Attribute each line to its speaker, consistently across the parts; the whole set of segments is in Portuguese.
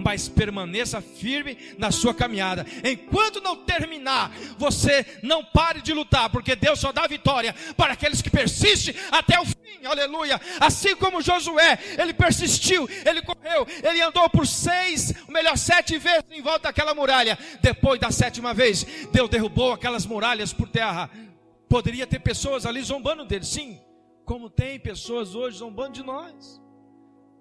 Speaker 1: mas permaneça firme na sua caminhada. Enquanto não terminar, você não pare de lutar, porque Deus só dá vitória para aqueles que persistem até o fim. Aleluia. Assim como Josué, ele persistiu, ele correu, ele andou por 7 vezes em volta daquela muralha. Depois da 7ª vez, Deus derrubou aquelas muralhas por terra. Poderia ter pessoas ali zombando dele, sim, como tem pessoas hoje zombando de nós.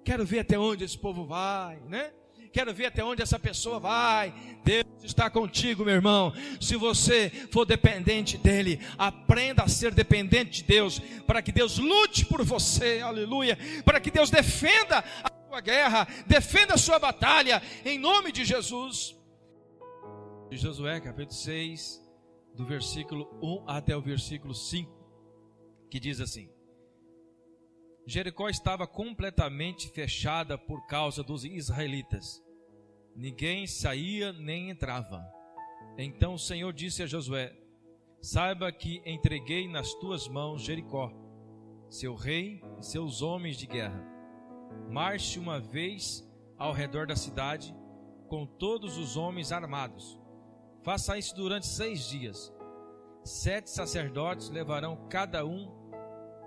Speaker 1: Quero ver até onde esse povo vai, né? Quero ver até onde essa pessoa vai. Deus está contigo, meu irmão. Se você for dependente dele, aprenda a ser dependente de Deus, para que Deus lute por você, aleluia, para que Deus defenda a sua guerra, defenda a sua batalha, em nome de Jesus. De Josué, capítulo 6, do versículo 1 até o versículo 5, que diz assim: Jericó estava completamente fechada por causa dos israelitas. Ninguém saía nem entrava. Então o Senhor disse a Josué: saiba que entreguei nas tuas mãos Jericó, seu rei e seus homens de guerra. Marche uma vez ao redor da cidade com todos os homens armados. Faça isso durante 6 dias. 7 sacerdotes levarão cada um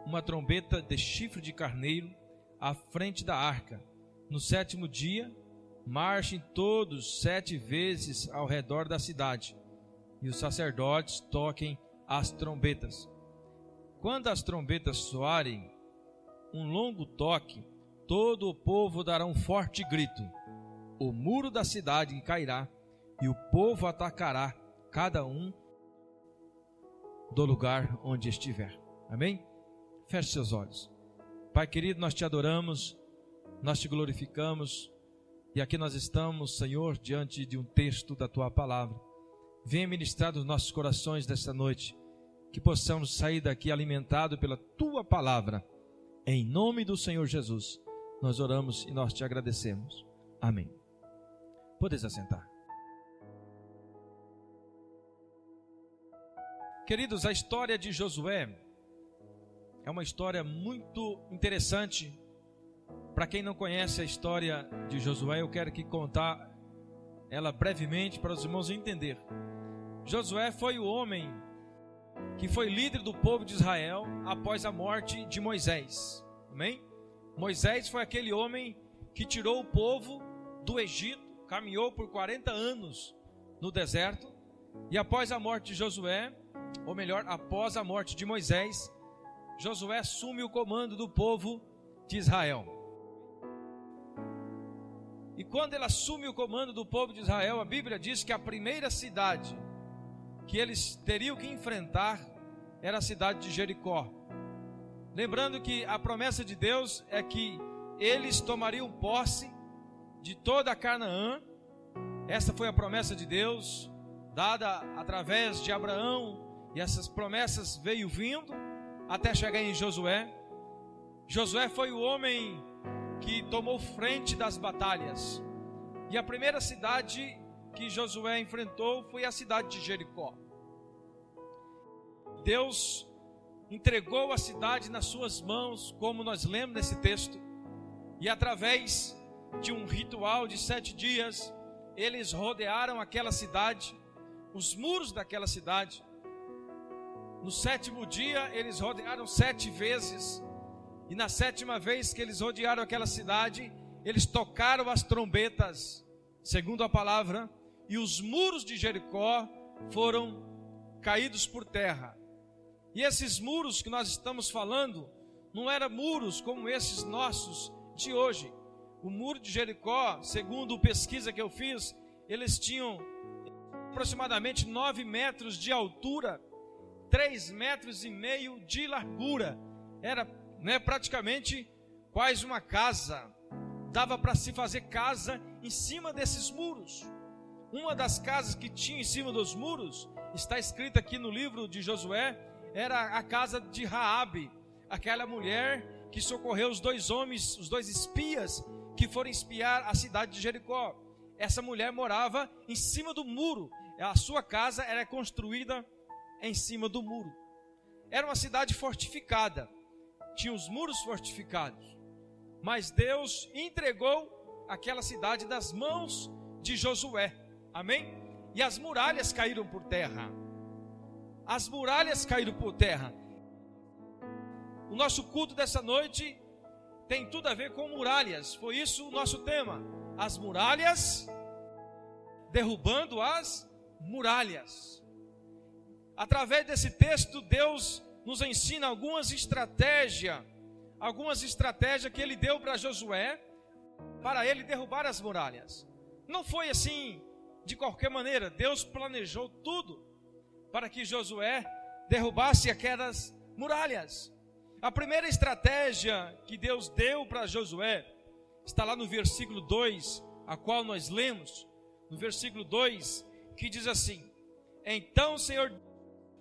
Speaker 1: uma trombeta de chifre de carneiro à frente da arca. No 7º dia, marchem todos 7 vezes ao redor da cidade, e os sacerdotes toquem as trombetas. Quando as trombetas soarem um longo toque, todo o povo dará um forte grito. O muro da cidade cairá, e o povo atacará cada um do lugar onde estiver. Amém? Feche seus olhos. Pai querido, nós te adoramos, nós te glorificamos, e aqui nós estamos, Senhor, diante de um texto da tua palavra. Venha ministrar nos nossos corações desta noite, que possamos sair daqui alimentados pela tua palavra. Em nome do Senhor Jesus, nós oramos e nós te agradecemos. Amém. Podeis assentar. Queridos, a história de Josué é uma história muito interessante. Para quem não conhece a história de Josué, eu quero que contar ela brevemente para os irmãos entenderem. Josué foi o homem que foi líder do povo de Israel após a morte de Moisés. Amém? Moisés foi aquele homem que tirou o povo do Egito, caminhou por 40 anos no deserto, e após a morte de Josué, ou melhor, após a morte de Moisés, Josué assume o comando do povo de Israel. E quando ele assume o comando do povo de Israel, a Bíblia diz que a primeira cidade que eles teriam que enfrentar era a cidade de Jericó. Lembrando que a promessa de Deus é que eles tomariam posse de toda a Canaã. Essa foi a promessa de Deus, dada através de Abraão, e essas promessas veio vindo até chegar em Josué. Josué foi o homem que tomou frente das batalhas. E a primeira cidade que Josué enfrentou foi a cidade de Jericó. Deus entregou a cidade nas suas mãos, como nós lemos nesse texto. E através de um ritual de 7 dias, eles rodearam aquela cidade, os muros daquela cidade. No 7º dia, eles rodearam 7 vezes. E na 7ª vez que eles rodearam aquela cidade, eles tocaram as trombetas, segundo a palavra, e os muros de Jericó foram caídos por terra. E esses muros que nós estamos falando, não eram muros como esses nossos de hoje. O muro de Jericó, segundo pesquisa que eu fiz, eles tinham aproximadamente 9 metros de altura, 3,5 metros de largura. Era praticamente quase uma casa. Dava para se fazer casa em cima desses muros. Uma das casas que tinha em cima dos muros, está escrita aqui no livro de Josué, era a casa de Raabe, aquela mulher que socorreu os 2 homens, os 2 espias que foram espiar a cidade de Jericó. Essa mulher morava em cima do muro. A sua casa era construída em cima do muro. Era uma cidade fortificada, tinha os muros fortificados, mas Deus entregou aquela cidade das mãos de Josué, amém? E as muralhas caíram por terra, as muralhas caíram por terra. O nosso culto dessa noite tem tudo a ver com muralhas, foi isso o nosso tema, as muralhas, derrubando as muralhas. Através desse texto, Deus nos ensina algumas estratégias que Ele deu para Josué, para ele derrubar as muralhas. Não foi assim de qualquer maneira, Deus planejou tudo para que Josué derrubasse aquelas muralhas. A primeira estratégia que Deus deu para Josué está lá no versículo 2, a qual nós lemos, no versículo 2, que diz assim: então o Senhor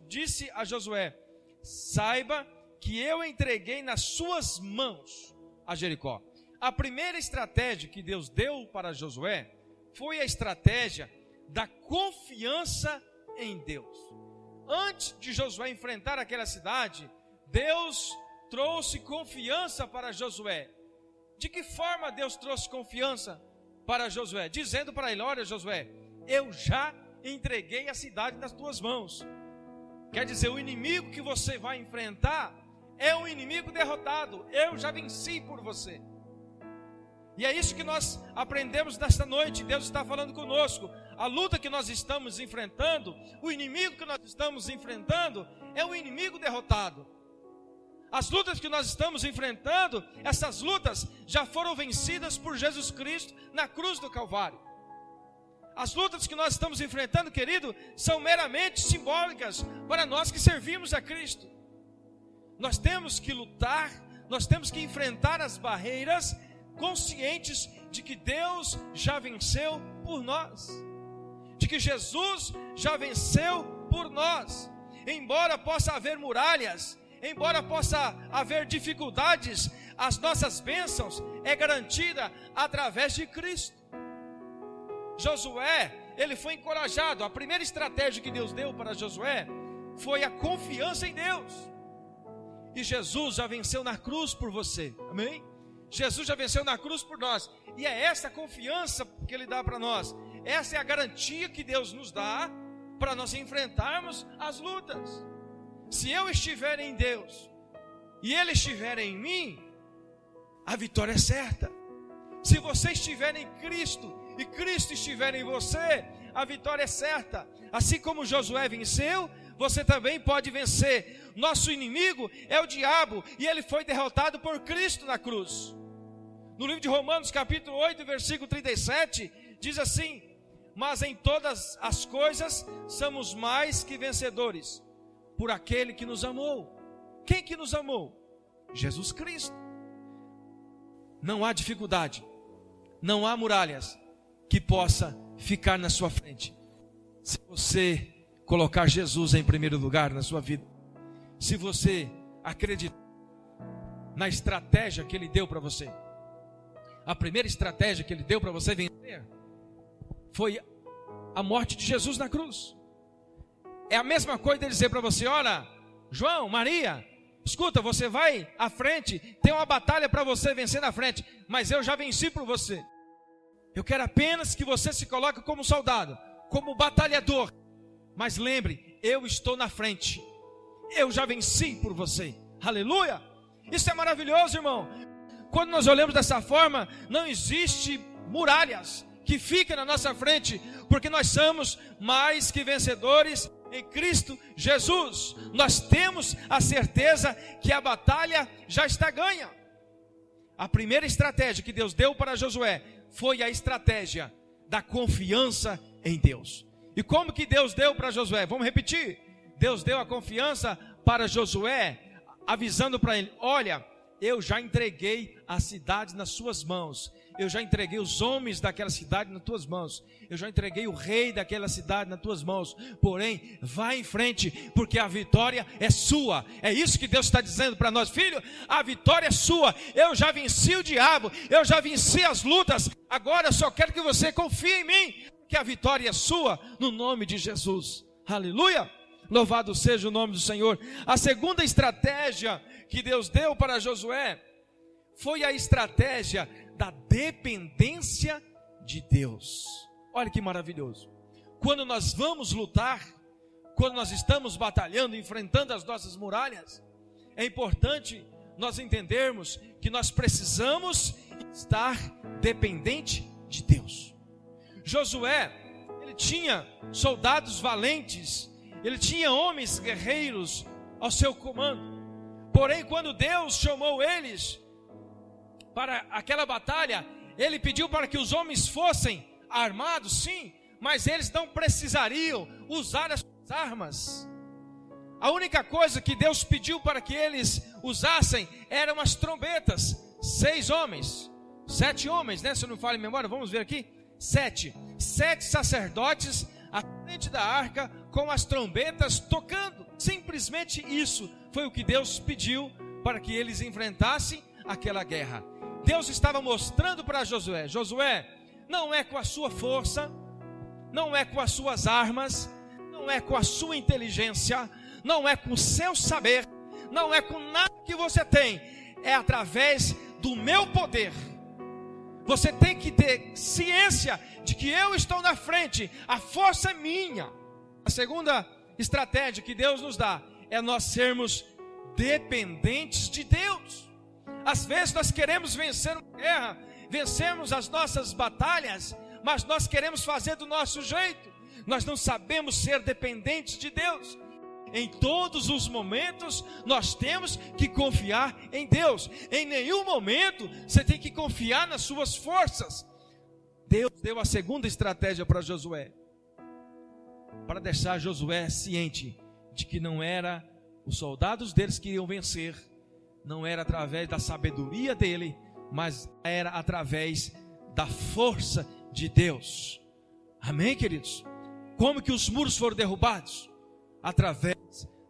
Speaker 1: disse a Josué: saiba que eu entreguei nas suas mãos a Jericó. A primeira estratégia que Deus deu para Josué foi a estratégia da confiança em Deus. Antes de Josué enfrentar aquela cidade, Deus trouxe confiança para Josué. De que forma Deus trouxe confiança para Josué? Dizendo para ele: olha, Josué, eu já entreguei a cidade nas tuas mãos. Quer dizer, o inimigo que você vai enfrentar é um inimigo derrotado. Eu já venci por você. E é isso que nós aprendemos nesta noite. Deus está falando conosco. A luta que nós estamos enfrentando, o inimigo que nós estamos enfrentando, é um inimigo derrotado. As lutas que nós estamos enfrentando, essas lutas já foram vencidas por Jesus Cristo na cruz do Calvário. As lutas que nós estamos enfrentando, querido, são meramente simbólicas para nós que servimos a Cristo. Nós temos que lutar, nós temos que enfrentar as barreiras, conscientes de que Deus já venceu por nós, de que Jesus já venceu por nós. Embora possa haver muralhas, embora possa haver dificuldades, as nossas bênçãos é garantida através de Cristo. Josué, ele foi encorajado. A primeira estratégia que Deus deu para Josué foi a confiança em Deus. E Jesus já venceu na cruz por você, amém? Jesus já venceu na cruz por nós. E é essa confiança que Ele dá para nós. Essa é a garantia que Deus nos dá para nós enfrentarmos as lutas. Se eu estiver em Deus e Ele estiver em mim, a vitória é certa. Se você estiver em Cristo e Cristo estiver em você, a vitória é certa. Assim como Josué venceu, você também pode vencer. Nosso inimigo é o diabo e ele foi derrotado por Cristo na cruz. No livro de Romanos, capítulo 8, versículo 37, diz assim: mas em todas as coisas somos mais que vencedores, por aquele que nos amou. Quem que nos amou? Jesus Cristo. Não há dificuldade, não há muralhas que possa ficar na sua frente, se você colocar Jesus em primeiro lugar na sua vida. Se você acreditar na estratégia que Ele deu para você. A primeira estratégia que Ele deu para você vencer foi a morte de Jesus na cruz. É a mesma coisa de dizer para você: olha, João, Maria, escuta, você vai à frente, tem uma batalha para você vencer na frente, mas eu já venci por você. Eu quero apenas que você se coloque como soldado, como batalhador. Mas lembre, eu estou na frente, eu já venci por você. Aleluia! Isso é maravilhoso, irmão. Quando nós olhamos dessa forma, não existe muralhas que fiquem na nossa frente, porque nós somos mais que vencedores em Cristo Jesus. Nós temos a certeza que a batalha já está ganha. A primeira estratégia que Deus deu para Josué foi a estratégia da confiança em Deus. E como que Deus deu para Josué? Vamos repetir. Deus deu a confiança para Josué, avisando para ele: olha, eu já entreguei a cidade nas suas mãos, eu já entreguei os homens daquela cidade nas tuas mãos, eu já entreguei o rei daquela cidade nas tuas mãos, porém, vá em frente, porque a vitória é sua. É isso que Deus está dizendo para nós: filho, a vitória é sua, eu já venci o diabo, eu já venci as lutas, agora eu só quero que você confie em mim, que a vitória é sua, no nome de Jesus. Aleluia! Louvado seja o nome do Senhor. A segunda estratégia que Deus deu para Josué foi a estratégia da dependência de Deus. Olha que maravilhoso. Quando nós vamos lutar, quando nós estamos batalhando, enfrentando as nossas muralhas, é importante nós entendermos que nós precisamos estar dependente de Deus. Josué, ele tinha soldados valentes, ele tinha homens guerreiros ao seu comando. Porém, quando Deus chamou eles para aquela batalha, ele pediu para que os homens fossem armados, sim, mas eles não precisariam usar as suas armas. A única coisa que Deus pediu para que eles usassem eram as trombetas. 6 homens, 7 homens, né? Se eu não falo em memória, vamos ver aqui. 7 sacerdotes à frente da arca com as trombetas tocando. Simplesmente isso foi o que Deus pediu para que eles enfrentassem aquela guerra. Deus estava mostrando para Josué: Josué, não é com a sua força, não é com as suas armas, não é com a sua inteligência, não é com o seu saber, não é com nada que você tem, é através do meu poder. Você tem que ter ciência de que eu estou na frente, a força é minha. A segunda estratégia que Deus nos dá é nós sermos dependentes de Deus. Às vezes nós queremos vencer uma guerra, vencemos as nossas batalhas, mas nós queremos fazer do nosso jeito. Nós não sabemos ser dependentes de Deus. Em todos os momentos nós temos que confiar em Deus. Em nenhum momento você tem que confiar nas suas forças. Deus deu a segunda estratégia para Josué, para deixar Josué ciente de que não era os soldados deles que iriam vencer, não era através da sabedoria dele, mas era através da força de Deus. Amém, queridos? Como que os muros foram derrubados? Através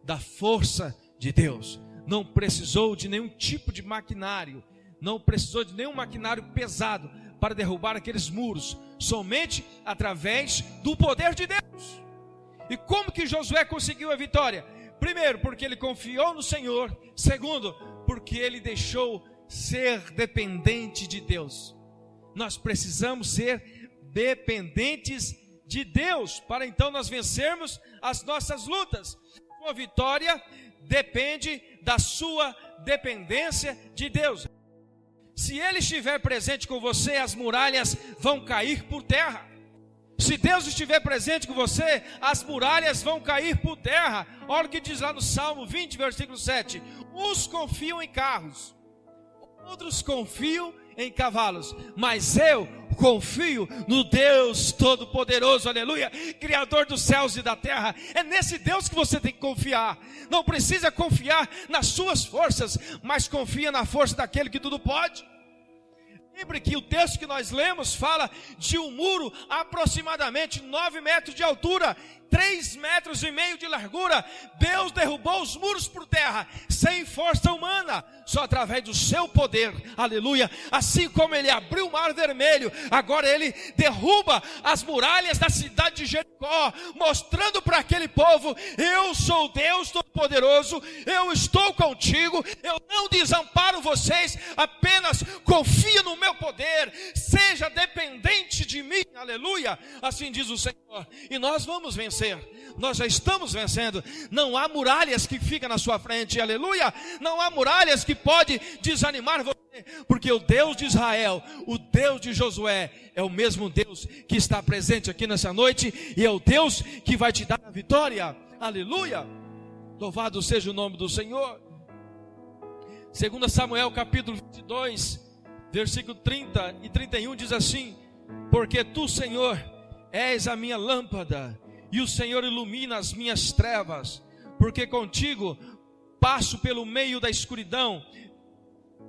Speaker 1: da força de Deus. Não precisou de nenhum tipo de maquinário, não precisou de nenhum maquinário pesado para derrubar aqueles muros, somente através do poder de Deus. E como que Josué conseguiu a vitória? Primeiro, porque ele confiou no Senhor. Segundo, porque ele deixou ser dependente de Deus. Nós precisamos ser dependentes de Deus, para então nós vencermos as nossas lutas. Sua vitória depende da sua dependência de Deus. Se Ele estiver presente com você, as muralhas vão cair por terra. Se Deus estiver presente com você, as muralhas vão cair por terra. Olha o que diz lá no Salmo 20, versículo 7. Uns confiam em carros, outros confiam em cavalos, mas eu confio no Deus Todo-Poderoso, aleluia, Criador dos céus e da terra. É nesse Deus que você tem que confiar. Não precisa confiar nas suas forças, mas confia na força daquele que tudo pode. Lembre que o texto que nós lemos fala de um muro aproximadamente 9 metros de altura, 3,5 metros de largura. Deus derrubou os muros por terra, sem força humana, só através do seu poder, aleluia. Assim como Ele abriu o mar vermelho, agora Ele derruba as muralhas da cidade de Jericó, mostrando para aquele povo: eu sou Deus Todo-Poderoso, eu estou contigo, eu não desamparo vocês, apenas confia no meu poder, seja dependente de mim, aleluia. Assim diz o Senhor, e nós vamos vencer. Nós já estamos vencendo. Não há muralhas que ficam na sua frente, aleluia. Não há muralhas que pode desanimar você, porque o Deus de Israel, o Deus de Josué, é o mesmo Deus que está presente aqui nessa noite, e é o Deus que vai te dar a vitória, aleluia. Louvado seja o nome do Senhor. 2 Samuel capítulo 22, versículo 30 e 31 diz assim: porque tu, Senhor, és a minha lâmpada, e o Senhor ilumina as minhas trevas, porque contigo passo pelo meio da escuridão,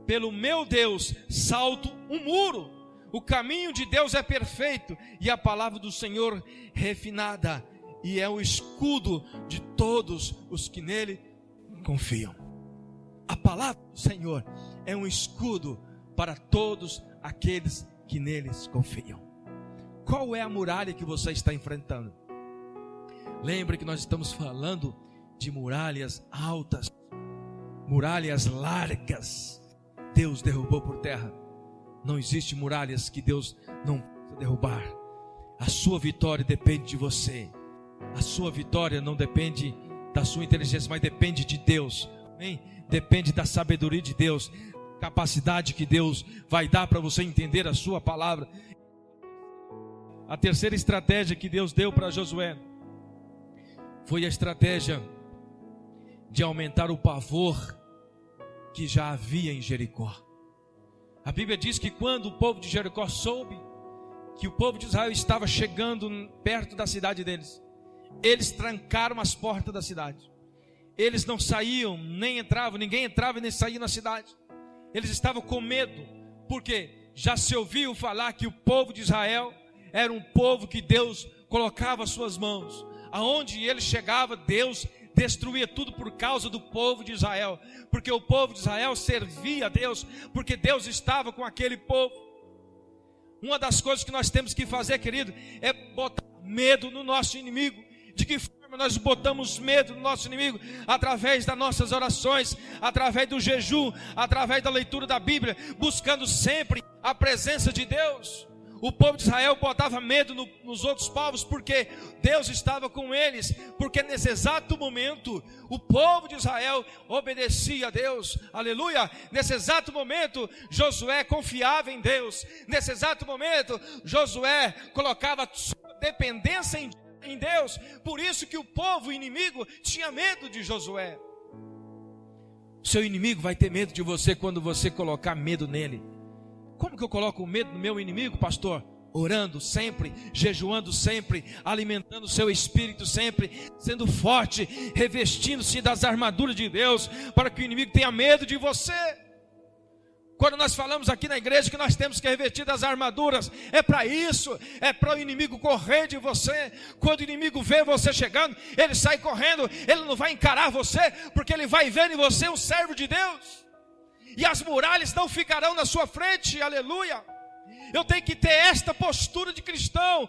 Speaker 1: pelo meu Deus salto um muro. O caminho de Deus é perfeito, e a palavra do Senhor refinada, e é o escudo de todos os que nele confiam. A palavra do Senhor é um escudo para todos aqueles que neles confiam. Qual é a muralha que você está enfrentando? Lembre que nós estamos falando de muralhas altas, muralhas largas. Deus derrubou por terra. Não existe muralhas que Deus não possa derrubar. A sua vitória depende de você. A sua vitória não depende da sua inteligência, mas depende de Deus. Amém? Depende da sabedoria de Deus, capacidade que Deus vai dar para você entender a sua palavra. A terceira estratégia que Deus deu para Josué foi a estratégia de aumentar o pavor que já havia em Jericó. A Bíblia diz que quando o povo de Jericó soube que o povo de Israel estava chegando perto da cidade deles, eles trancaram as portas da cidade. Eles não saíam, nem entravam, ninguém entrava nem saía na cidade. Eles estavam com medo, porque já se ouviu falar que o povo de Israel era um povo que Deus colocava as suas mãos. Aonde ele chegava, Deus destruía tudo por causa do povo de Israel, porque o povo de Israel servia a Deus, porque Deus estava com aquele povo. Uma das coisas que nós temos que fazer, querido, é botar medo no nosso inimigo. De que forma nós botamos medo no nosso inimigo? Através das nossas orações, através do jejum, através da leitura da Bíblia, buscando sempre a presença de Deus. O povo de Israel botava medo nos outros povos, porque Deus estava com eles, porque nesse exato momento, o povo de Israel obedecia a Deus, aleluia. Nesse exato momento, Josué confiava em Deus. Nesse exato momento, Josué colocava sua dependência em Deus. Por isso que o povo inimigo tinha medo de Josué. O seu inimigo vai ter medo de você quando você colocar medo nele. Como que eu coloco medo no meu inimigo, pastor? Orando sempre, jejuando sempre, alimentando o seu espírito sempre, sendo forte, revestindo-se das armaduras de Deus, para que o inimigo tenha medo de você. Quando nós falamos aqui na igreja que nós temos que revestir das armaduras, é para isso, é para o inimigo correr de você. Quando o inimigo vê você chegando, ele sai correndo, ele não vai encarar você, porque ele vai ver em você um servo de Deus. E as muralhas não ficarão na sua frente, aleluia. Eu tenho que ter esta postura de cristão,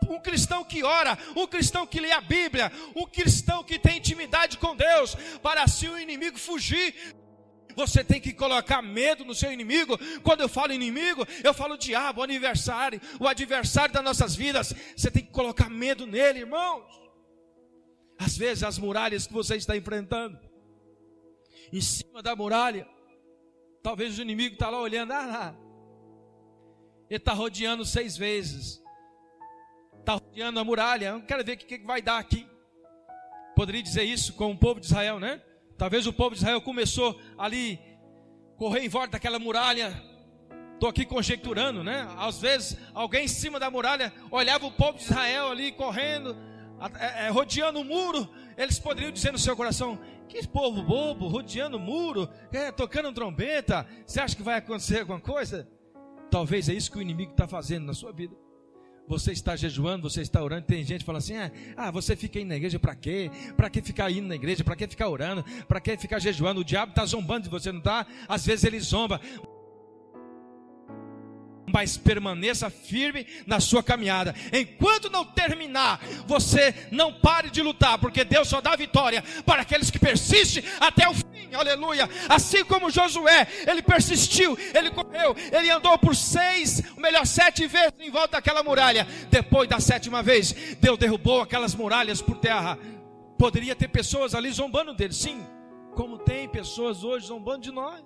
Speaker 1: um cristão que ora, um cristão que lê a Bíblia, um cristão que tem intimidade com Deus, para assim o inimigo fugir. Você tem que colocar medo no seu inimigo. Quando eu falo inimigo, eu falo diabo, o adversário das nossas vidas. Você tem que colocar medo nele, irmãos. Às vezes as muralhas que você está enfrentando, em cima da muralha, talvez o inimigo está lá olhando, ele está rodeando 6 vezes, está rodeando a muralha, eu quero ver o que vai dar aqui. Poderia dizer isso com o povo de Israel, né? Talvez o povo de Israel começou ali, correr em volta daquela muralha. Estou aqui conjecturando, né? Às vezes alguém em cima da muralha olhava o povo de Israel ali correndo, rodeando o muro. Eles poderiam dizer no seu coração: que povo bobo, rodeando o muro, tocando trombeta. Você acha que vai acontecer alguma coisa? Talvez é isso que o inimigo está fazendo na sua vida. Você está jejuando, você está orando. Tem gente falando assim: você fica indo na igreja para quê? Para que ficar indo na igreja? Para que ficar orando? Para que ficar jejuando? O diabo está zombando de você, não está? Às vezes ele zomba. Mas permaneça firme na sua caminhada. Enquanto não terminar, você não pare de lutar, porque Deus só dá vitória para aqueles que persistem até o fim, aleluia. Assim como Josué, ele persistiu, ele correu, ele andou por 7 vezes em volta daquela muralha. Depois da 7ª vez, Deus derrubou aquelas muralhas por terra. Poderia ter pessoas ali zombando dele, sim, como tem pessoas hoje zombando de nós.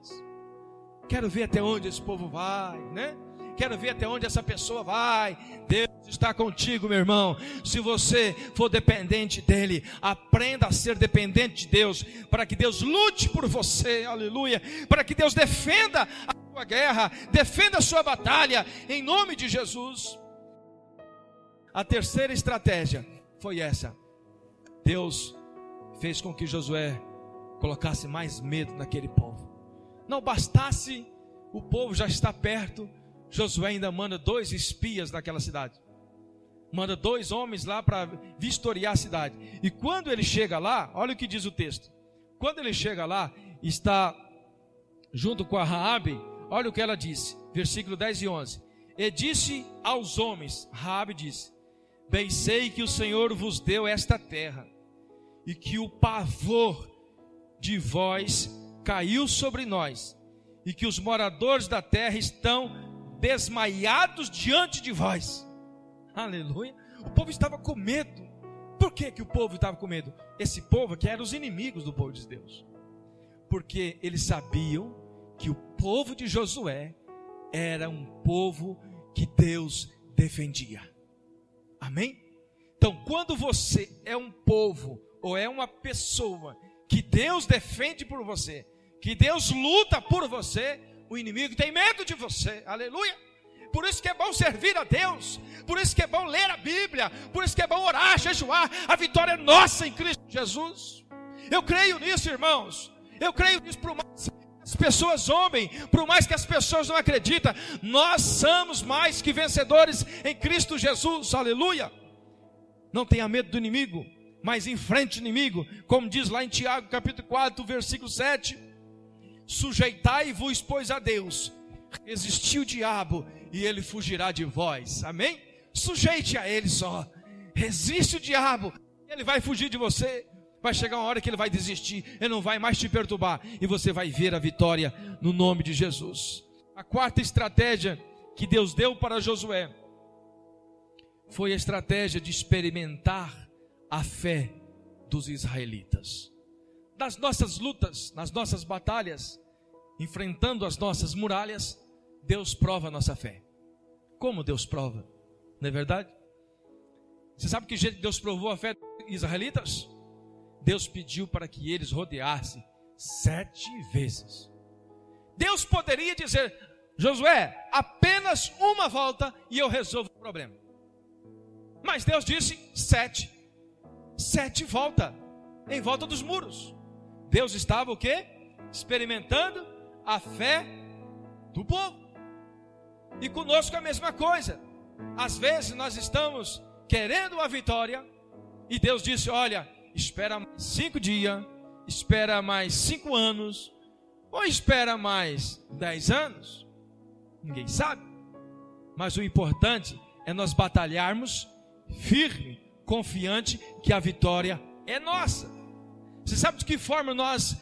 Speaker 1: Quero ver até onde esse povo vai, né? Quero ver até onde essa pessoa vai. Deus está contigo, meu irmão. Se você for dependente dele, aprenda a ser dependente de Deus, para que Deus lute por você, aleluia. Para que Deus defenda a sua guerra, defenda a sua batalha, em nome de Jesus. A terceira estratégia foi essa. Deus fez com que Josué colocasse mais medo naquele povo. Não bastasse o povo já estar perto, Josué ainda manda 2 espias naquela cidade. Manda 2 homens lá para vistoriar a cidade. E quando ele chega lá, olha o que diz o texto. Quando ele chega lá, está junto com a Raabe, olha o que ela disse. Versículo 10 e 11. E disse aos homens, Raabe disse: bem sei que o Senhor vos deu esta terra, e que o pavor de vós caiu sobre nós, e que os moradores da terra estão desmaiados diante de vós. Aleluia. O povo estava com medo. Por que o povo estava com medo? Esse povo que eram os inimigos do povo de Deus. Porque eles sabiam que o povo de Josué era um povo que Deus defendia. Amém? Então, quando você é um povo ou é uma pessoa que Deus defende por você, que Deus luta por você, o inimigo tem medo de você. Aleluia. Por isso que é bom servir a Deus, por isso que é bom ler a Bíblia, por isso que é bom orar, jejuar. A vitória é nossa em Cristo Jesus. Eu creio nisso, irmãos. Eu creio nisso, por mais que as pessoas zombem, por mais que as pessoas não acreditam, nós somos mais que vencedores em Cristo Jesus. Aleluia. Não tenha medo do inimigo, mas enfrente o inimigo, como diz lá em Tiago capítulo 4, versículo 7. Sujeitai-vos, pois, a Deus, resistiu o diabo e ele fugirá de vós. Amém? Sujeite a ele só. Resiste o diabo, ele vai fugir de você. Vai chegar uma hora que ele vai desistir, ele não vai mais te perturbar, e você vai ver a vitória no nome de Jesus. A quarta estratégia que Deus deu para Josué foi a estratégia de experimentar a fé dos israelitas. Nas nossas lutas, nas nossas batalhas, enfrentando as nossas muralhas, Deus prova a nossa fé. Como Deus prova? Não é verdade? Você sabe que jeito Deus provou a fé dos israelitas? Deus pediu para que eles rodeassem 7 vezes. Deus poderia dizer: Josué, apenas uma volta e eu resolvo o problema. Mas Deus disse 7. 7 voltas em volta dos muros. Deus estava o quê? Experimentando a fé do povo. E conosco a mesma coisa. Às vezes nós estamos querendo a vitória e Deus disse: olha, espera mais 5 dias, espera mais 5 anos, ou espera mais 10 anos. Ninguém sabe. Mas o importante é nós batalharmos firme, confiante que a vitória é nossa. Você sabe de que forma nós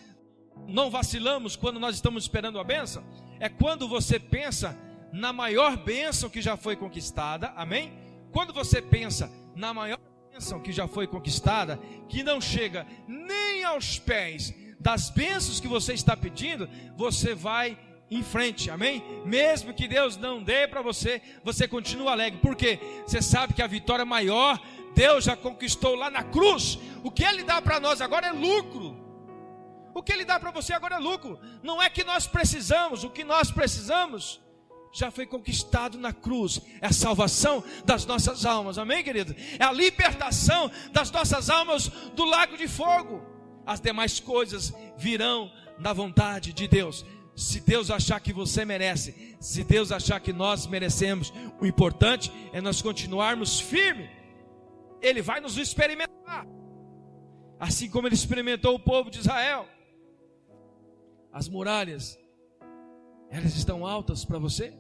Speaker 1: não vacilamos quando nós estamos esperando a bênção? É quando você pensa na maior bênção que já foi conquistada. Amém? Quando você pensa na maior bênção que já foi conquistada, que não chega nem aos pés das bênçãos que você está pedindo, você vai em frente. Amém? Mesmo que Deus não dê para você, você continua alegre. Por quê? Você sabe que a vitória maior Deus já conquistou lá na cruz. O que Ele dá para nós agora é lucro. O que Ele dá para você agora é lucro. Não é que nós precisamos, o que nós precisamos já foi conquistado na cruz. É a salvação das nossas almas. Amém, querido? É a libertação das nossas almas do lago de fogo. As demais coisas virão na vontade de Deus. Se Deus achar que você merece, se Deus achar que nós merecemos, o importante é nós continuarmos firmes. Ele vai nos experimentar, assim como Ele experimentou o povo de Israel. As muralhas, elas estão altas para você?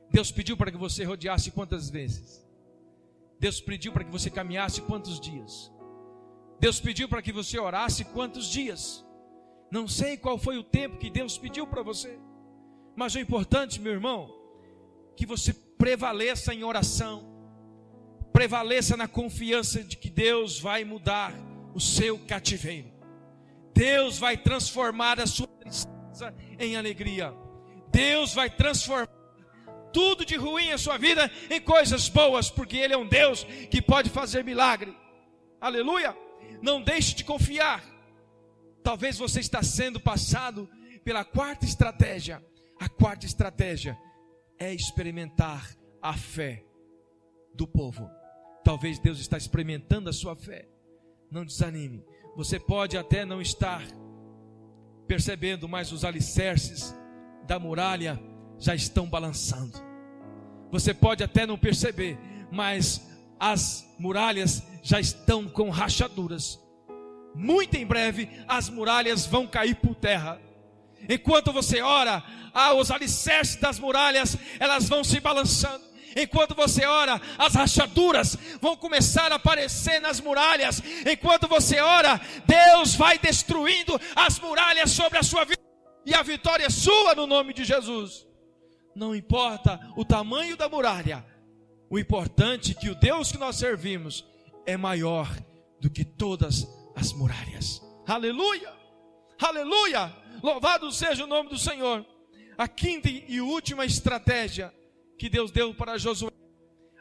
Speaker 1: Deus pediu para que você rodeasse quantas vezes? Deus pediu para que você caminhasse quantos dias? Deus pediu para que você orasse quantos dias? Não sei qual foi o tempo que Deus pediu para você, mas o importante, meu irmão, que você prevaleça em oração, prevaleça na confiança de que Deus vai mudar o seu cativeiro. Deus vai transformar a sua tristeza em alegria. Deus vai transformar tudo de ruim em sua vida em coisas boas, porque Ele é um Deus que pode fazer milagre. Aleluia! Não deixe de confiar. Talvez você está sendo passado pela quarta estratégia. A quarta estratégia é experimentar a fé do povo. Talvez Deus está experimentando a sua fé. Não desanime. Você pode até não estar percebendo, mas os alicerces da muralha já estão balançando. Você pode até não perceber, mas as muralhas já estão com rachaduras. Muito em breve as muralhas vão cair por terra. Enquanto você ora, os alicerces das muralhas, elas vão se balançando. Enquanto você ora, as rachaduras vão começar a aparecer nas muralhas. Enquanto você ora, Deus vai destruindo as muralhas sobre a sua vida. E a vitória é sua no nome de Jesus. Não importa o tamanho da muralha, o importante é que o Deus que nós servimos é maior do que todas as muralhas. Aleluia, aleluia, louvado seja o nome do Senhor. A quinta e última estratégia que Deus deu para Josué,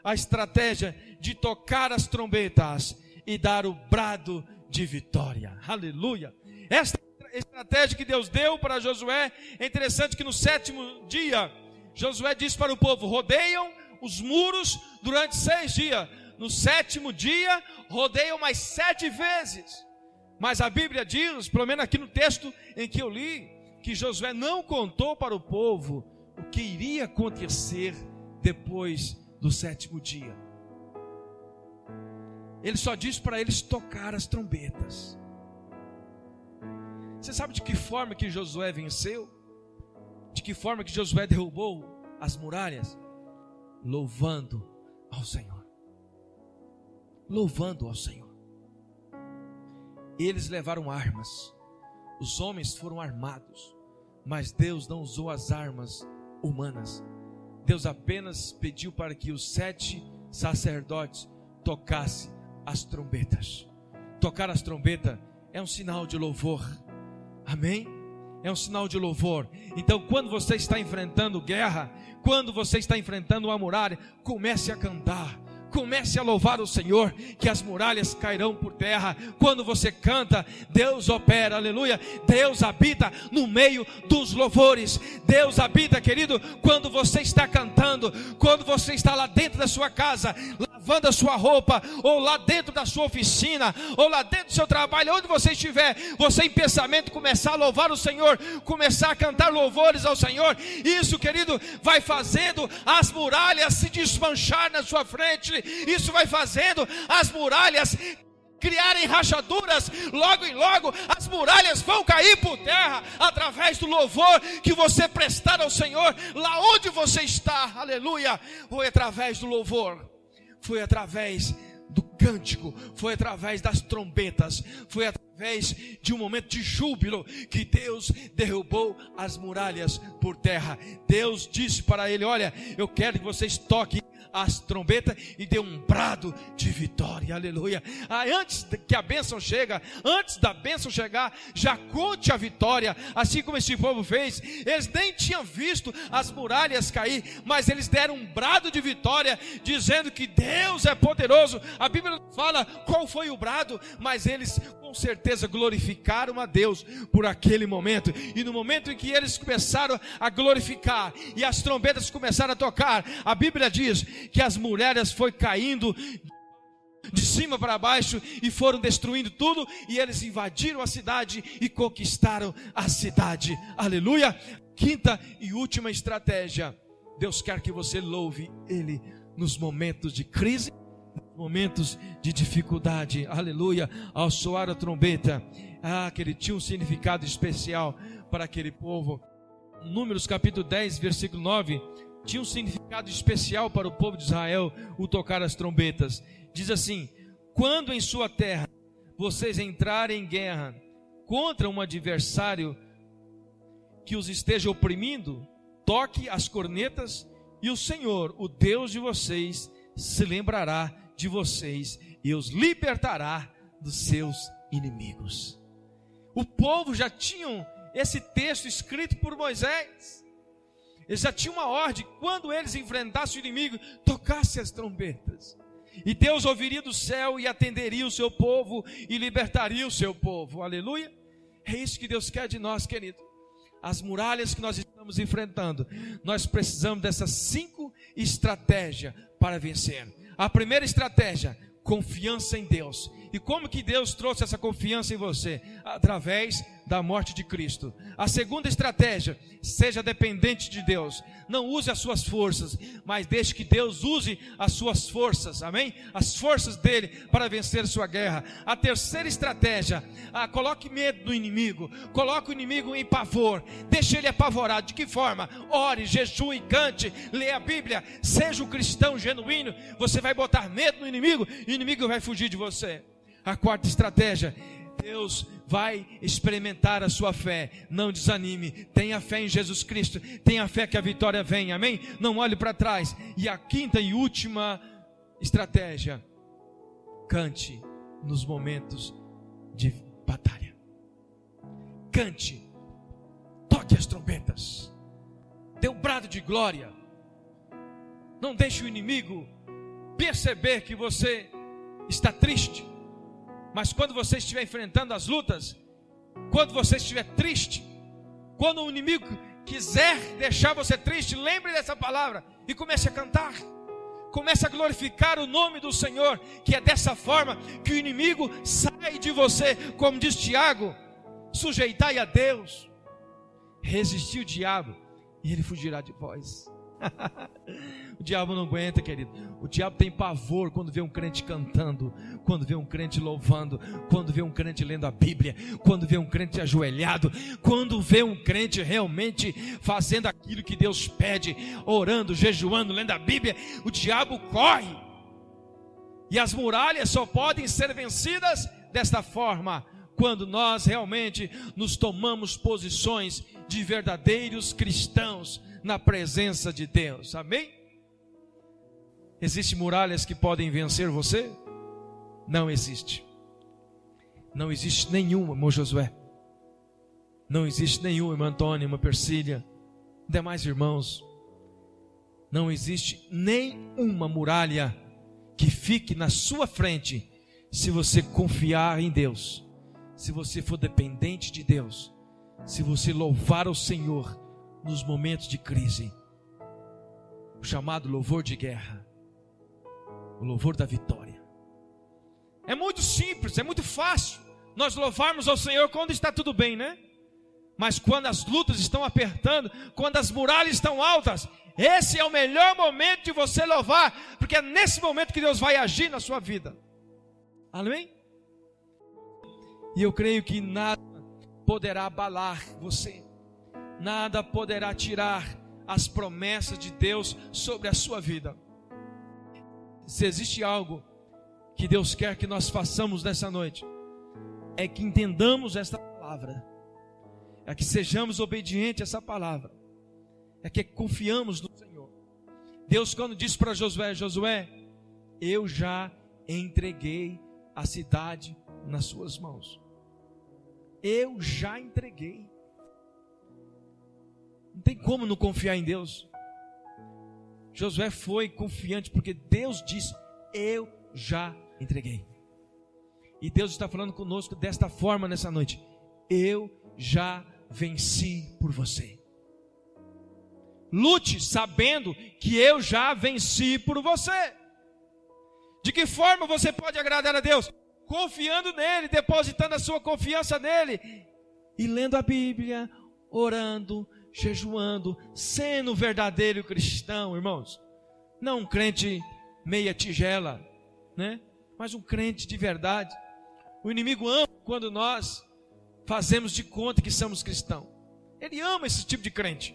Speaker 1: a estratégia de tocar as trombetas e dar o brado de vitória. Aleluia. Esta estratégia que Deus deu para Josué, é interessante que no 7º dia, Josué disse para o povo: rodeiam os muros durante 6 dias. No 7º dia, rodeiam mais 7 vezes. Mas a Bíblia diz, pelo menos aqui no texto em que eu li, que Josué não contou para o povo o que iria acontecer depois do 7º dia. Ele só disse para eles tocar as trombetas. Você sabe de que forma que Josué venceu? De que forma que Josué derrubou as muralhas? Louvando ao Senhor. Louvando ao Senhor. Eles levaram armas. Os homens foram armados. Mas Deus não usou as armas humanas. Deus apenas pediu para que os 7 sacerdotes tocassem as trombetas. Tocar as trombetas é um sinal de louvor. Amém? É um sinal de louvor. Então, quando você está enfrentando guerra, quando você está enfrentando uma muralha, comece a cantar. Comece a louvar o Senhor, que as muralhas cairão por terra. Quando você canta, Deus opera, aleluia. Deus habita no meio dos louvores. Deus habita, querido, quando você está cantando, quando você está lá dentro da sua casa, lavando a sua roupa, ou lá dentro da sua oficina, ou lá dentro do seu trabalho, onde você estiver, você em pensamento começar a louvar o Senhor, começar a cantar louvores ao Senhor. Isso, querido, vai fazendo as muralhas se desmanchar na sua frente. Isso vai fazendo as muralhas criarem rachaduras. Logo e logo as muralhas vão cair por terra através do louvor que você prestar ao Senhor lá onde você está. Aleluia. Foi através do louvor, foi através do cântico, foi através das trombetas, foi através de um momento de júbilo que Deus derrubou as muralhas por terra. Deus disse para ele: olha, eu quero que vocês toquem as trombetas e dê um brado de vitória, aleluia. Antes que a bênção chega, antes da bênção chegar, já conte a vitória, assim como esse povo fez. Eles nem tinham visto as muralhas cair, mas eles deram um brado de vitória, dizendo que Deus é poderoso. A Bíblia não fala qual foi o brado, mas eles com certeza glorificaram a Deus por aquele momento. E no momento em que eles começaram a glorificar e as trombetas começaram a tocar, a Bíblia diz que as muralhas foi caindo de cima para baixo e foram destruindo tudo, e eles invadiram a cidade e conquistaram a cidade. Aleluia. Quinta e última estratégia: Deus quer que você louve Ele nos momentos de crise, nos momentos de dificuldade. Aleluia. Ao soar a trombeta, que ele tinha um significado especial para aquele povo. Números capítulo 10, versículo 9, tinha um significado especial para o povo de Israel, o tocar as trombetas. Diz assim: quando em sua terra vocês entrarem em guerra contra um adversário que os esteja oprimindo, toque as cornetas, e o Senhor, o Deus de vocês, se lembrará de vocês e os libertará dos seus inimigos. O povo já tinha esse texto escrito por Moisés. Eles já tinham uma ordem: quando eles enfrentassem o inimigo, tocassem as trombetas, e Deus ouviria do céu e atenderia o seu povo e libertaria o seu povo. Aleluia. É isso que Deus quer de nós, querido. As muralhas que nós estamos enfrentando, nós precisamos dessas 5 estratégias para vencer. A primeira estratégia: confiança em Deus. E como que Deus trouxe essa confiança em você? Através da morte de Cristo. A segunda estratégia: seja dependente de Deus. Não use as suas forças, mas deixe que Deus use as suas forças, amém? As forças dele para vencer a sua guerra. A terceira estratégia: coloque medo no inimigo, coloque o inimigo em pavor, deixe ele apavorado. De que forma? Ore, jejue, cante, leia a Bíblia, seja um cristão genuíno. Você vai botar medo no inimigo e o inimigo vai fugir de você. A quarta estratégia: Deus vai experimentar a sua fé. Não desanime, tenha fé em Jesus Cristo, tenha fé que a vitória vem, amém? Não olhe para trás. E a quinta e última estratégia: cante nos momentos de batalha. Cante, toque as trombetas, dê um brado de glória. Não deixe o inimigo perceber que você está triste. Mas quando você estiver enfrentando as lutas, quando você estiver triste, quando o inimigo quiser deixar você triste, lembre dessa palavra e comece a cantar. Comece a glorificar o nome do Senhor, que é dessa forma que o inimigo sai de você. Como diz Tiago: sujeitai a Deus, resistir o diabo e ele fugirá de vós. O diabo não aguenta, querido. O diabo tem pavor quando vê um crente cantando, quando vê um crente louvando, quando vê um crente lendo a Bíblia, quando vê um crente ajoelhado, quando vê um crente realmente fazendo aquilo que Deus pede, orando, jejuando, lendo a Bíblia. O diabo corre. E as muralhas só podem ser vencidas desta forma, quando nós realmente nos tomamos posições de verdadeiros cristãos na presença de Deus, amém? Existem muralhas que podem vencer você? Não existe. Não existe nenhuma, irmão Josué. Não existe nenhuma, irmã Antônia, irmã Persília, demais irmãos. Não existe nenhuma muralha que fique na sua frente, se você confiar em Deus, se você for dependente de Deus, se você louvar o Senhor nos momentos de crise, o chamado louvor de guerra, o louvor da vitória. É muito simples, é muito fácil nós louvarmos ao Senhor quando está tudo bem, né? Mas quando as lutas estão apertando, quando as muralhas estão altas, esse é o melhor momento de você louvar, porque é nesse momento que Deus vai agir na sua vida. Amém? E eu creio que nada poderá abalar você, nada poderá tirar as promessas de Deus sobre a sua vida. Se existe algo que Deus quer que nós façamos nessa noite, é que entendamos esta palavra, é que sejamos obedientes a essa palavra, é que confiamos no Senhor. Deus, quando disse para Josué: Josué, eu já entreguei a cidade nas suas mãos. Eu já entreguei. Não tem como não confiar em Deus. Josué foi confiante porque Deus disse: eu já entreguei. E Deus está falando conosco desta forma nessa noite: eu já venci por você. Lute sabendo que eu já venci por você. De que forma você pode agradar a Deus? Confiando nele, depositando a sua confiança nele e lendo a Bíblia, orando, jejuando, sendo um verdadeiro cristão, irmãos. Não um crente meia tigela, né? Mas um crente de verdade. O inimigo ama quando nós fazemos de conta que somos cristãos. Ele ama esse tipo de crente.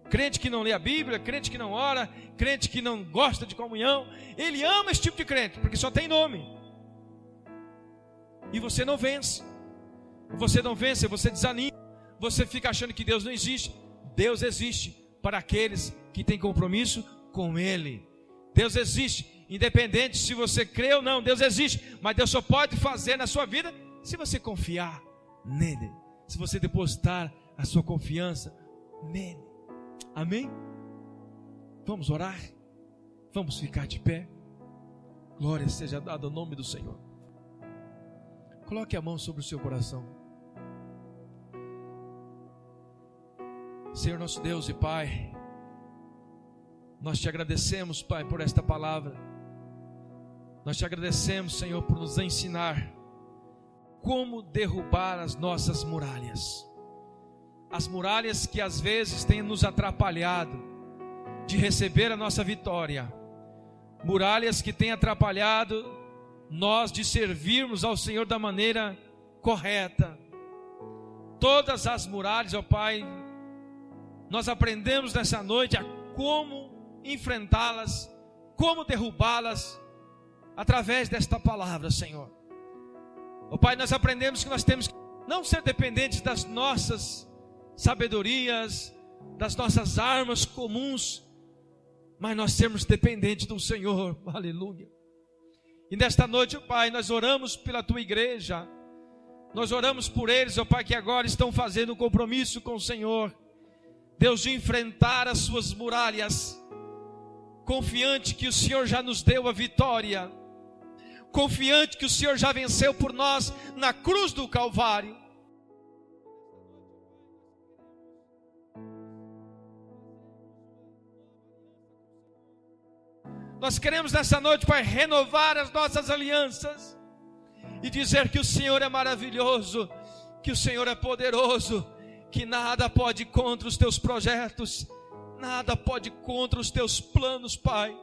Speaker 1: Crente que não lê a Bíblia, crente que não ora, crente que não gosta de comunhão. Ele ama esse tipo de crente, porque só tem nome. E você não vence. Você não vence, você desanima. Você fica achando que Deus não existe. Deus existe para aqueles que têm compromisso com Ele. Deus existe, independente se você crê ou não. Deus existe, mas Deus só pode fazer na sua vida se você confiar nele, se você depositar a sua confiança nele. Amém? Vamos orar? Vamos ficar de pé? Glória seja dada ao nome do Senhor. Coloque a mão sobre o seu coração. Senhor nosso Deus e Pai, nós te agradecemos, Pai, por esta palavra. Nós te agradecemos, Senhor, por nos ensinar como derrubar as nossas muralhas. As muralhas que às vezes têm nos atrapalhado de receber a nossa vitória. Muralhas que têm atrapalhado nós de servirmos ao Senhor da maneira correta. Todas as muralhas, ó Pai, nós aprendemos nessa noite a como enfrentá-las, como derrubá-las, através desta palavra, Senhor. Ó Pai, nós aprendemos que nós temos que não ser dependentes das nossas sabedorias, das nossas armas comuns, mas nós sermos dependentes do Senhor. Aleluia. E nesta noite, ó Pai, nós oramos pela Tua igreja. Nós oramos por eles, ó Pai, que agora estão fazendo um compromisso com o Senhor, Deus, de enfrentar as suas muralhas, confiante que o Senhor já nos deu a vitória, confiante que o Senhor já venceu por nós na cruz do Calvário. Nós queremos nessa noite, Pai, renovar as nossas alianças e dizer que o Senhor é maravilhoso, que o Senhor é poderoso, que nada pode ir contra os teus projetos, nada pode ir contra os teus planos, Pai.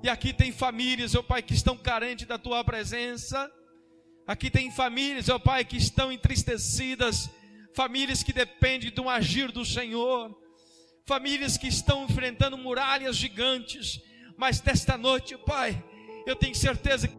Speaker 1: E aqui tem famílias, ó Pai, que estão carentes da tua presença. Aqui tem famílias, ó Pai, que estão entristecidas, famílias que dependem de um agir do Senhor, famílias que estão enfrentando muralhas gigantes. Mas nesta noite, ó Pai, eu tenho certeza que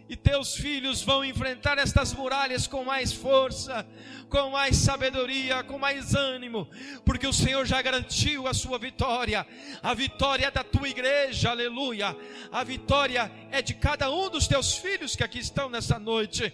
Speaker 1: e teus filhos vão enfrentar estas muralhas com mais força, com mais sabedoria, com mais ânimo, porque o Senhor já garantiu a sua vitória. A vitória é da tua igreja, aleluia. A vitória é de cada um dos teus filhos que aqui estão nessa noite.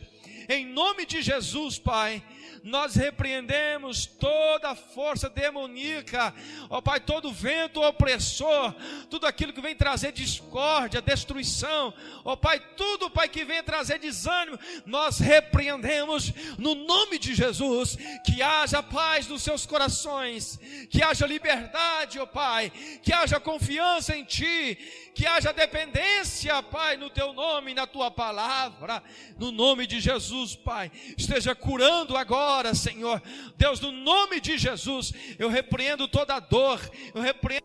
Speaker 1: Em nome de Jesus, Pai, nós repreendemos toda a força demoníaca, ó Pai, todo vento opressor, tudo aquilo que vem trazer discórdia, destruição, ó Pai, tudo, Pai, que vem trazer desânimo, nós repreendemos no nome de Jesus. Que haja paz nos seus corações, que haja liberdade, ó Pai, que haja confiança em Ti, que haja dependência, Pai, no Teu nome, na Tua palavra, no nome de Jesus, Pai. Esteja curando agora, Senhor Deus, no nome de Jesus. Eu repreendo toda dor, eu repreendo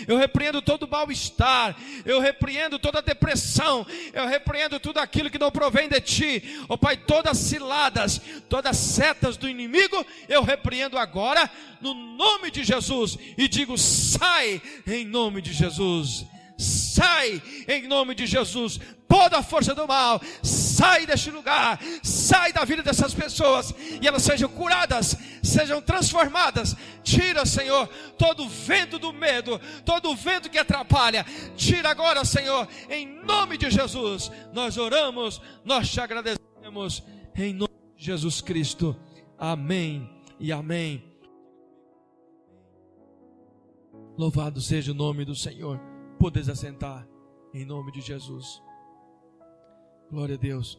Speaker 1: eu repreendo todo mal-estar, eu repreendo toda depressão, eu repreendo tudo aquilo que não provém de Ti, ó Pai, todas ciladas, todas setas do inimigo, eu repreendo agora no nome de Jesus e digo: sai em nome de Jesus, sai em nome de Jesus. Toda a força do mal, sai deste lugar, sai da vida dessas pessoas, e elas sejam curadas, sejam transformadas. Tira, Senhor, todo o vento do medo, todo o vento que atrapalha, tira agora, Senhor, em nome de Jesus. Nós oramos, nós te agradecemos, em nome de Jesus Cristo. Amém e amém. Louvado seja o nome do Senhor. Podes assentar, em nome de Jesus. Glória a Deus.